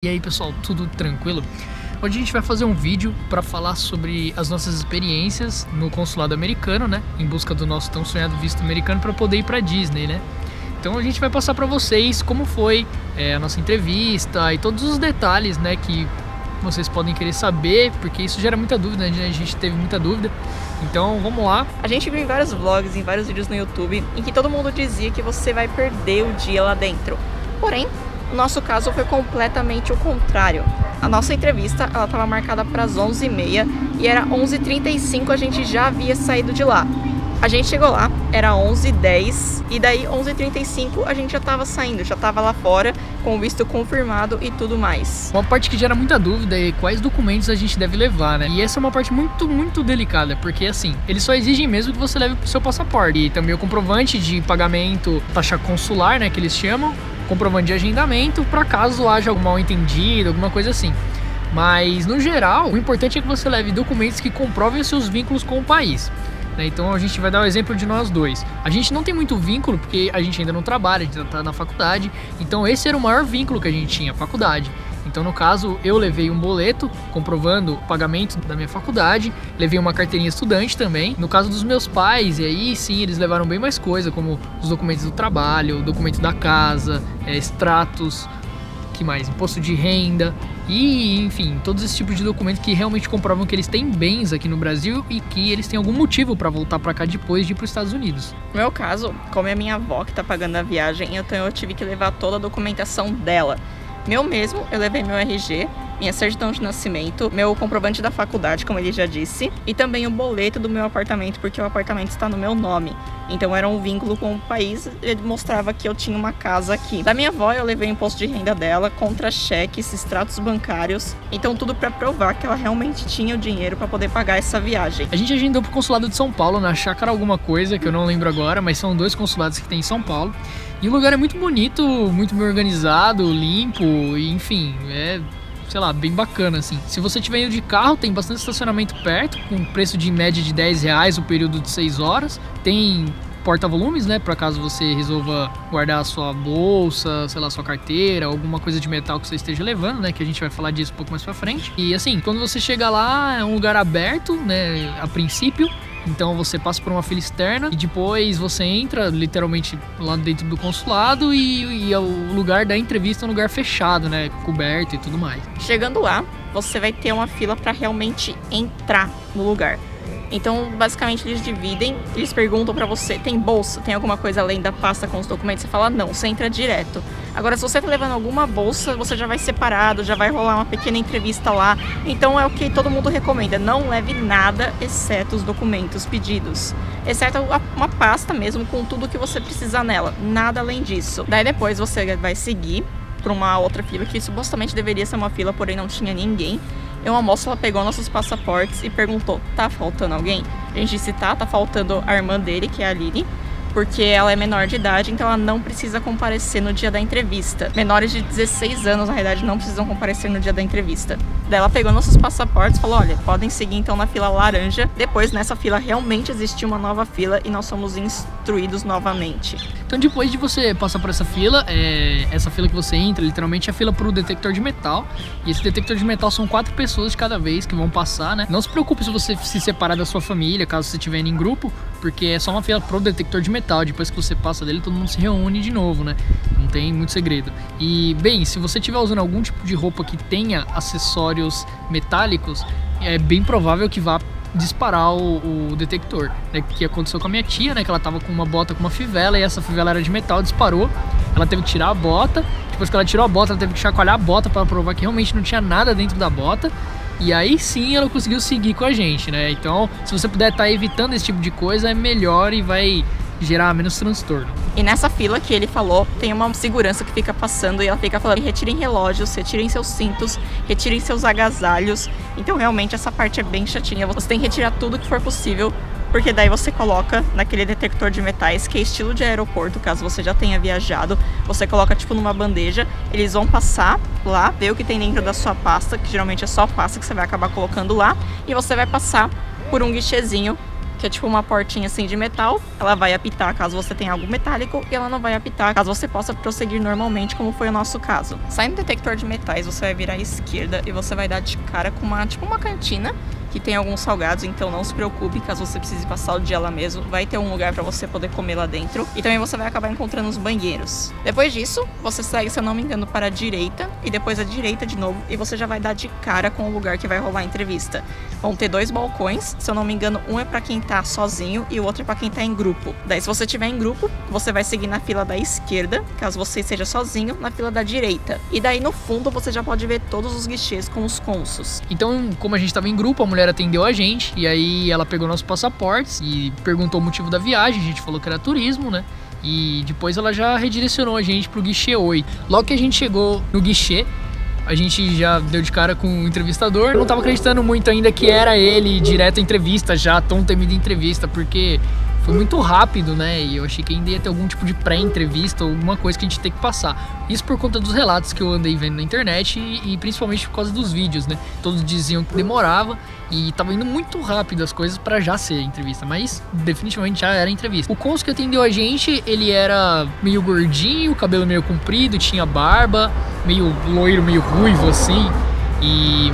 E aí pessoal, tudo tranquilo? Hoje a gente vai fazer um vídeo para falar sobre as nossas experiências no consulado americano, né? Em busca do nosso tão sonhado visto americano para poder ir para Disney, né? Então a gente vai passar para vocês como foi a nossa entrevista e todos os detalhes, né? Que vocês podem querer saber, porque isso gera muita dúvida, né? A gente teve muita dúvida. Então vamos lá. A gente viu em vários vlogs, em vários vídeos no YouTube, em que todo mundo dizia que você vai perder o dia lá dentro. Porém, no nosso caso foi completamente o contrário. A nossa entrevista ela estava marcada para as 11h30 e era 11h35 a gente já havia saído de lá. A gente chegou lá, era 11h10 e daí 11h35 a gente já estava saindo, já estava lá fora com o visto confirmado e tudo mais. Uma parte que gera muita dúvida é quais documentos a gente deve levar, né? E essa é uma parte muito delicada, porque assim, eles só exigem mesmo que você leve o seu passaporte e também o comprovante de pagamento, taxa consular, né, que eles chamam, comprovante de agendamento, para caso haja algum mal entendido, alguma coisa assim. Mas no geral, o importante é que você leve documentos que comprovem os seus vínculos com o país. Então a gente vai dar o exemplo de nós dois. A gente não tem muito vínculo porque a gente ainda não trabalha, a gente ainda está na faculdade. Então esse era o maior vínculo que a gente tinha, a faculdade. Então no caso eu levei um boleto comprovando o pagamento da minha faculdade, levei uma carteirinha estudante também. No caso dos meus pais, e aí sim eles levaram bem mais coisa, como os documentos do trabalho, o documento da casa, extratos, que mais? Imposto de renda e, enfim, todos esses tipos de documentos que realmente comprovam que eles têm bens aqui no Brasil e que eles têm algum motivo para voltar para cá depois de ir para os Estados Unidos. No meu caso, como é a minha avó que tá pagando a viagem, então eu tive que levar toda a documentação dela. Meu mesmo, eu levei meu RG, minha certidão de nascimento, meu comprovante da faculdade, como ele já disse, e também o boleto do meu apartamento, porque o apartamento está no meu nome. Então era um vínculo com o país, ele mostrava que eu tinha uma casa aqui. Da minha avó, eu levei o imposto de renda dela, contra-cheques, extratos bancários, então tudo para provar que ela realmente tinha o dinheiro para poder pagar essa viagem. A gente agendou pro consulado de São Paulo, na Chácara alguma coisa, que eu não lembro agora, mas são dois consulados que tem em São Paulo. E o lugar é muito bonito, muito bem organizado, limpo, e enfim, sei lá, bem bacana assim. Se você estiver indo de carro, tem bastante estacionamento perto, com preço de média de R$10 o período de 6 horas. Tem porta-volumes, né, para caso você resolva guardar a sua bolsa, sei lá, sua carteira, alguma coisa de metal que você esteja levando, né, que a gente vai falar disso um pouco mais pra frente. E assim, quando você chega lá, é um lugar aberto, né, a princípio. Então você passa por uma fila externa e depois você entra literalmente lá dentro do consulado e o lugar da entrevista é um lugar fechado, né, coberto e tudo mais. Chegando lá, você vai ter uma fila para realmente entrar no lugar. Então, basicamente, eles dividem, eles perguntam pra você, tem bolsa, tem alguma coisa além da pasta com os documentos? Você fala, não, você entra direto. Agora, se você tá levando alguma bolsa, você já vai separado, já vai rolar uma pequena entrevista lá. Então, é o que todo mundo recomenda, não leve nada, exceto os documentos pedidos. Exceto uma pasta mesmo, com tudo que você precisar nela, nada além disso. Daí, depois, você vai seguir pra uma outra fila, que supostamente deveria ser uma fila, porém não tinha ninguém. E uma moça, ela pegou nossos passaportes e perguntou, tá faltando alguém? A gente disse, tá faltando a irmã dele, que é a Aline, porque ela é menor de idade, então ela não precisa comparecer no dia da entrevista. Menores de 16 anos, na realidade, não precisam comparecer no dia da entrevista. Daí ela pegou nossos passaportes e falou, olha, podem seguir então na fila laranja. Depois, nessa fila, realmente existiu uma nova fila e nós somos instruídos novamente. Então, depois de você passar por essa fila que você entra, literalmente, é a fila pro detector de metal. E esse detector de metal são 4 pessoas de cada vez que vão passar, né? Não se preocupe se você se separar da sua família, caso você estiver indo em grupo, porque é só uma fila pro detector de metal. Depois que você passa dele, todo mundo se reúne de novo, né? Não tem muito segredo. E, bem, se você estiver usando algum tipo de roupa que tenha acessórios metálicos, é bem provável que vá disparar o detector, né? Que aconteceu com a minha tia, né? Que ela tava com uma bota com uma fivela e essa fivela era de metal, disparou. Ela teve que tirar a bota. Depois que ela tirou a bota, ela teve que chacoalhar a bota para provar que realmente não tinha nada dentro da bota. E aí sim ela conseguiu seguir com a gente, né? Então, se você puder estar evitando esse tipo de coisa, é melhor e vai gerar menos transtorno. E nessa fila que ele falou, tem uma segurança que fica passando e ela fica falando, retirem relógios, retirem seus cintos, retirem seus agasalhos. Então realmente essa parte é bem chatinha, você tem que retirar tudo que for possível, porque daí você coloca naquele detector de metais, que é estilo de aeroporto, caso você já tenha viajado, você coloca tipo numa bandeja, eles vão passar lá, ver o que tem dentro da sua pasta, que geralmente é só pasta que você vai acabar colocando lá, e você vai passar por um guichezinho que é tipo uma portinha assim de metal. Ela vai apitar caso você tenha algo metálico e ela não vai apitar caso você possa prosseguir normalmente, como foi o nosso caso. Saindo do detector de metais, você vai virar à esquerda e você vai dar de cara com uma cantina que tem alguns salgados, então não se preocupe, caso você precise passar o dia lá mesmo, vai ter um lugar pra você poder comer lá dentro. E também você vai acabar encontrando os banheiros. Depois disso, você segue, se eu não me engano, para a direita e depois à direita de novo, e você já vai dar de cara com o lugar que vai rolar a entrevista. Vão ter 2 balcões, se eu não me engano, um é pra quem tá sozinho e o outro é pra quem tá em grupo. Daí, se você estiver em grupo, você vai seguir na fila da esquerda, caso você esteja sozinho, na fila da direita. E daí, no fundo, você já pode ver todos os guichês com os cônsuls. Então, como a gente tava em grupo, a mulher atendeu a gente, e aí ela pegou nossos passaportes e perguntou o motivo da viagem, a gente falou que era turismo, né? E depois ela já redirecionou a gente pro guichê 8. Logo que a gente chegou no guichê, a gente já deu de cara com o entrevistador. Eu não tava acreditando muito ainda que era ele direto à entrevista, já tão temida entrevista, porque foi muito rápido, né? E eu achei que ainda ia ter algum tipo de pré-entrevista ou alguma coisa que a gente tem que passar. Isso por conta dos relatos que eu andei vendo na internet e principalmente por causa dos vídeos, né? Todos diziam que demorava e tava indo muito rápido as coisas pra já ser entrevista, mas definitivamente já era entrevista. O cônsul que atendeu a gente, ele era meio gordinho, cabelo meio comprido, tinha barba, meio loiro, meio ruivo assim.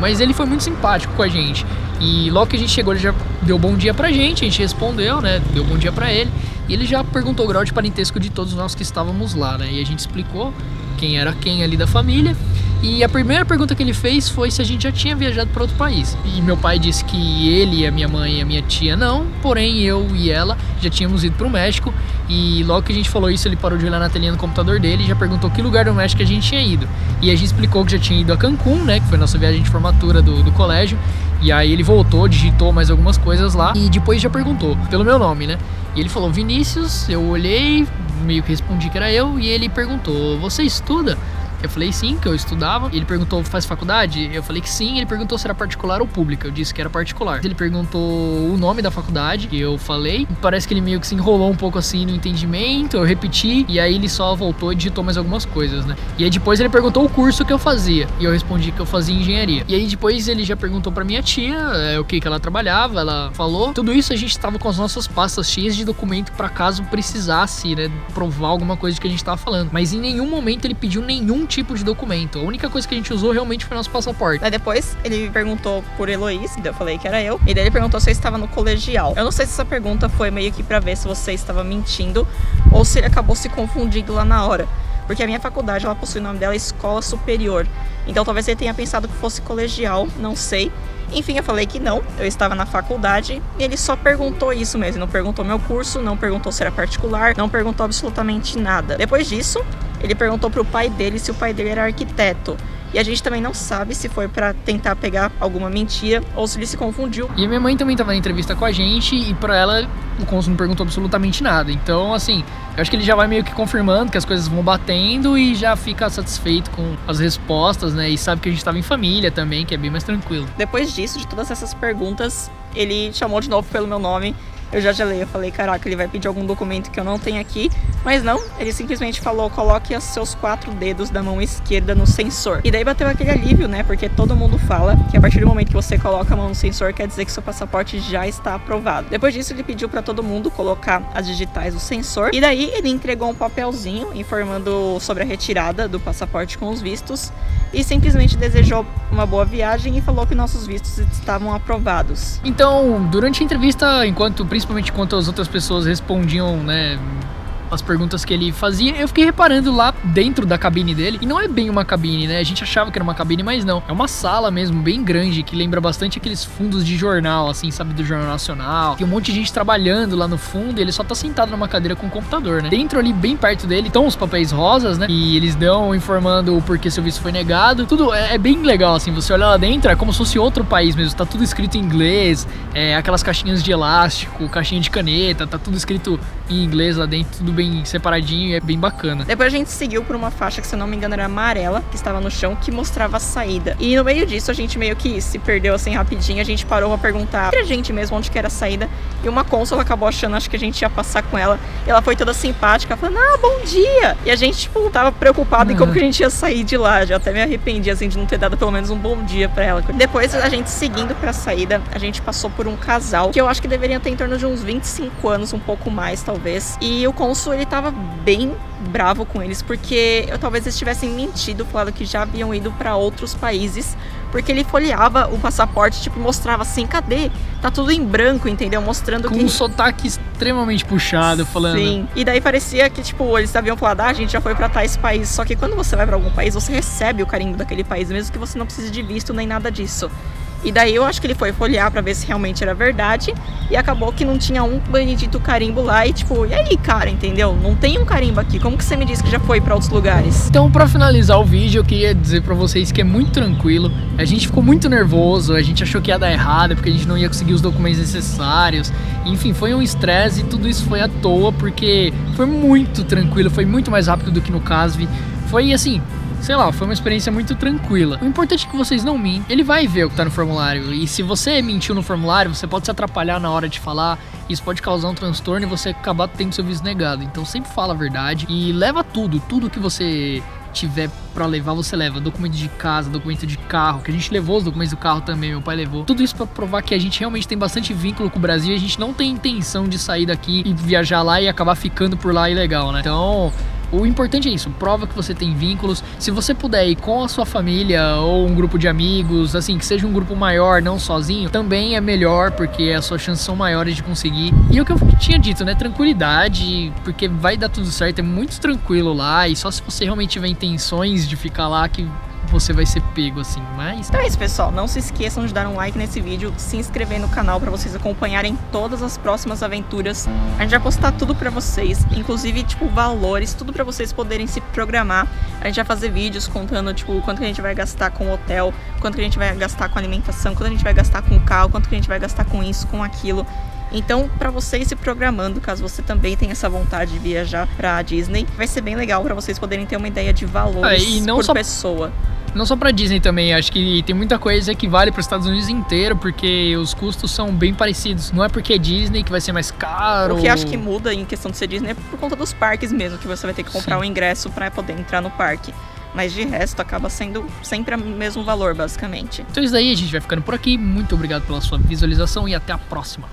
Mas ele foi muito simpático com a gente. E logo que a gente chegou, ele já deu bom dia pra gente, a gente respondeu, né? Deu bom dia pra ele. E ele já perguntou o grau de parentesco de todos nós que estávamos lá, né? E a gente explicou quem era quem ali da família. E a primeira pergunta que ele fez foi se a gente já tinha viajado para outro país. E meu pai disse que ele, a minha mãe e a minha tia não, porém eu e ela já tínhamos ido para o México. E logo que a gente falou isso, ele parou de olhar na telinha do computador dele e já perguntou que lugar do México a gente tinha ido. E a gente explicou que já tinha ido a Cancún, né, que foi a nossa viagem de formatura do colégio. E aí ele voltou, digitou mais algumas coisas lá e depois já perguntou pelo meu nome, né. E ele falou Vinícius, eu olhei, meio que respondi que era eu, e ele perguntou, você estuda? Eu falei sim, que eu estudava. Ele perguntou, faz faculdade? Eu falei que sim. Ele perguntou se era particular ou pública. Eu disse que era particular. Ele perguntou o nome da faculdade, que eu falei. Parece que ele meio que se enrolou um pouco assim no entendimento. Eu repeti, e aí ele só voltou e digitou mais algumas coisas, né? E aí depois ele perguntou o curso que eu fazia. E eu respondi que eu fazia engenharia. E aí depois ele já perguntou pra minha tia o que ela trabalhava. Ela falou. Tudo isso a gente tava com as nossas pastas cheias de documento pra caso precisasse, né, provar alguma coisa que a gente tava falando. Mas em nenhum momento ele pediu nenhum tipo de documento. A única coisa que a gente usou realmente foi nosso passaporte. Daí depois ele perguntou por Heloísa, eu falei que era eu. E daí ele perguntou se eu estava no colegial. Eu não sei se essa pergunta foi meio que pra ver se você estava mentindo ou se ele acabou se confundindo lá na hora. Porque a minha faculdade, ela possui o nome dela Escola Superior. Então talvez ele tenha pensado que fosse colegial, não sei. Enfim, eu falei que não, eu estava na faculdade e ele só perguntou isso mesmo. Não perguntou meu curso, não perguntou se era particular, não perguntou absolutamente nada. Depois disso, ele perguntou pro pai dele se o pai dele era arquiteto. E a gente também não sabe se foi pra tentar pegar alguma mentira ou se ele se confundiu. E a minha mãe também tava na entrevista com a gente e pra ela o cônsul não perguntou absolutamente nada. Então, assim, eu acho que ele já vai meio que confirmando que as coisas vão batendo e já fica satisfeito com as respostas, né? E sabe que a gente tava em família também, que é bem mais tranquilo. Depois disso, de todas essas perguntas, ele chamou de novo pelo meu nome. Eu já gelei, eu falei, caraca, ele vai pedir algum documento que eu não tenho aqui. Mas não, ele simplesmente falou, coloque os seus 4 dedos da mão esquerda no sensor. E daí bateu aquele alívio, né? Porque todo mundo fala que a partir do momento que você coloca a mão no sensor, quer dizer que seu passaporte já está aprovado. Depois disso, ele pediu pra todo mundo colocar as digitais do sensor. E daí, ele entregou um papelzinho informando sobre a retirada do passaporte com os vistos. E simplesmente desejou uma boa viagem e falou que nossos vistos estavam aprovados. Então, durante a entrevista, principalmente enquanto as outras pessoas respondiam, né, as perguntas que ele fazia, eu fiquei reparando lá dentro da cabine dele, e não é bem uma cabine, né, a gente achava que era uma cabine, mas não, é uma sala mesmo, bem grande, que lembra bastante aqueles fundos de jornal, assim, sabe, do Jornal Nacional, tem um monte de gente trabalhando lá no fundo, e ele só tá sentado numa cadeira com o computador, né, dentro ali, bem perto dele, estão os papéis rosas, né, e eles dão informando o porquê seu visto foi negado, tudo é bem legal, assim, você olha lá dentro, é como se fosse outro país mesmo, tá tudo escrito em inglês, aquelas caixinhas de elástico, caixinha de caneta, tá tudo escrito em inglês lá dentro, tudo bem separadinho e é bem bacana. Depois a gente seguiu por uma faixa que, se eu não me engano, era amarela, que estava no chão, que mostrava a saída. E no meio disso, a gente meio que se perdeu assim rapidinho. A gente parou pra perguntar pra gente mesmo onde que era a saída. E uma cônsul acabou achando, acho que a gente ia passar com ela. E ela foi toda simpática, falando, bom dia! E a gente, tipo, tava preocupado em como que a gente ia sair de lá. Já até me arrependi, assim, de não ter dado pelo menos um bom dia pra ela. Depois, a gente seguindo pra saída, a gente passou por um casal, que eu acho que deveria ter em torno de uns 25 anos, um pouco mais, talvez. E o cônsul, ele tava bem bravo com eles, porque talvez eles tivessem mentido, falado que já haviam ido pra outros países, porque ele folheava o passaporte, tipo, mostrava assim, cadê? Tá tudo em branco, entendeu? Mostrando com que... um sotaque extremamente puxado, falando... Sim, e daí parecia que, tipo, eles haviam falado, a gente já foi pra tais países, só que quando você vai pra algum país, você recebe o carimbo daquele país, mesmo que você não precise de visto nem nada disso. E daí eu acho que ele foi folhear pra ver se realmente era verdade. E acabou que não tinha um benedito carimbo lá. E tipo, e aí, cara, entendeu? Não tem um carimbo aqui. Como que você me disse que já foi pra outros lugares? Então, pra finalizar o vídeo, eu queria dizer pra vocês que é muito tranquilo. A gente ficou muito nervoso. A gente achou que ia dar errado, porque a gente não ia conseguir os documentos necessários. Enfim, foi um estresse e tudo isso foi à toa, porque foi muito tranquilo. Foi muito mais rápido do que no CASV. Foi assim... Sei lá, foi uma experiência muito tranquila. O importante é que vocês não mentem. Ele vai ver o que tá no formulário. E se você mentiu no formulário, você pode se atrapalhar na hora de falar. Isso pode causar um transtorno e você acabar tendo seu visto negado. Então sempre fala a verdade. E leva tudo que você tiver pra levar, você leva. Documento de casa, documento de carro. Que a gente levou os documentos do carro também, meu pai levou. Tudo isso pra provar que a gente realmente tem bastante vínculo com o Brasil. E a gente não tem intenção de sair daqui e viajar lá e acabar ficando por lá ilegal, né? Então... O importante é isso, prova que você tem vínculos. Se você puder ir com a sua família ou um grupo de amigos, assim, que seja um grupo maior, não sozinho, também é melhor, porque as suas chances são maiores de conseguir. E o que eu tinha dito, né, tranquilidade, porque vai dar tudo certo, é muito tranquilo lá, e só se você realmente tiver intenções de ficar lá que você vai ser pego, assim, mas... Então é isso, pessoal. Não se esqueçam de dar um like nesse vídeo, se inscrever no canal pra vocês acompanharem todas as próximas aventuras. A gente vai postar tudo pra vocês, inclusive, tipo, valores, tudo pra vocês poderem se programar. A gente vai fazer vídeos contando, tipo, quanto que a gente vai gastar com o hotel, quanto que a gente vai gastar com alimentação, quanto a gente vai gastar com o carro, quanto que a gente vai gastar com isso, com aquilo. Então, pra vocês se programando, caso você também tenha essa vontade de viajar pra Disney, vai ser bem legal pra vocês poderem ter uma ideia de valores e não por só... pessoa. Não só pra Disney também, acho que tem muita coisa que vale para os Estados Unidos inteiro, porque os custos são bem parecidos. Não é porque é Disney que vai ser mais caro. O que acho que muda em questão de ser Disney é por conta dos parques mesmo, que você vai ter que comprar o ingresso para poder entrar no parque. Mas de resto acaba sendo sempre o mesmo valor, basicamente. Então isso daí, a gente vai ficando por aqui. Muito obrigado pela sua visualização e até a próxima.